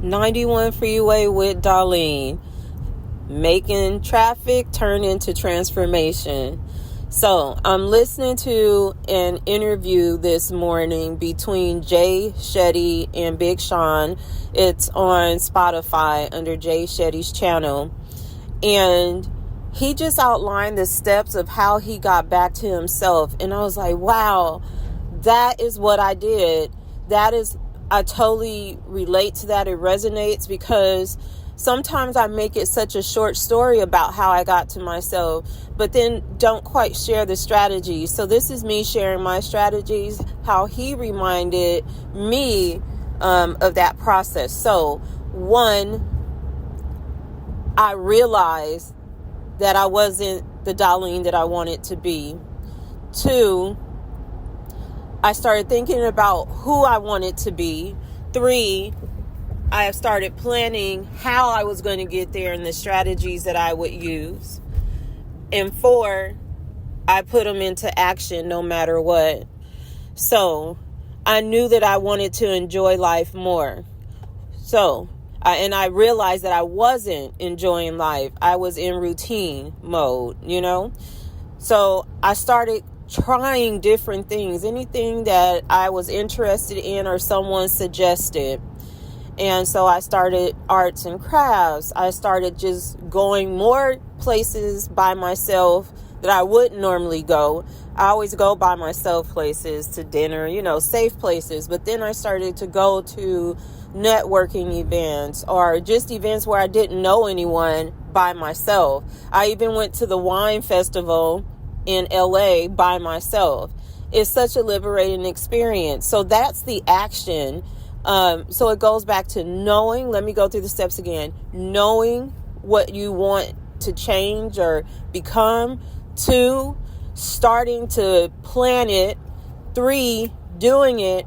91 Freeway with Dahlene, making traffic turn into transformation. So I'm listening to an interview this morning between Jay Shetty and Big Sean. It's on Spotify under Jay Shetty's channel. And he just outlined the steps of how he got back to himself. And I was like, wow, that is what I did. I totally relate to that. It resonates because sometimes I make it such a short story about how I got to myself, but then don't quite share the strategies. So this is me sharing my strategies, how he reminded me of that process. So 1, I realized that I wasn't the Dahlene that I wanted to be. 2, I started thinking about who I wanted to be. 3, I started planning how I was going to get there and the strategies that I would use. And 4, I put them into action no matter what. So I knew that I wanted to enjoy life more. And I realized that I wasn't enjoying life. I was in routine mode, So I started trying different things, anything that I was interested in or someone suggested. And so I started arts and crafts. I started just going more places by myself that I wouldn't normally go. I always go by myself places to dinner, safe places. But then I started to go to networking events or just events where I didn't know anyone by myself. I even went to the wine festival in LA by myself. It's such a liberating experience. So that's the action. So it goes back to knowing, let me go through the steps again, knowing what you want to change or become. 2, starting to plan it. 3, doing it.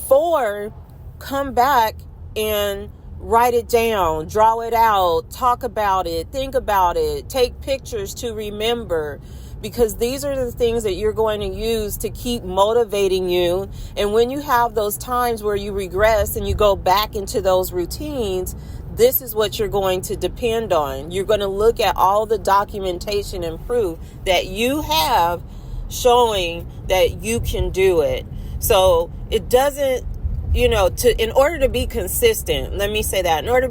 4, come back and write it down, draw it out, talk about it, think about it, take pictures to remember. Because these are the things that you're going to use to keep motivating you. And when you have those times where you regress and you go back into those routines, this is what you're going to depend on. You're going to look at all the documentation and proof that you have showing that you can do it. So it doesn't, in order to be consistent, let me say that, in order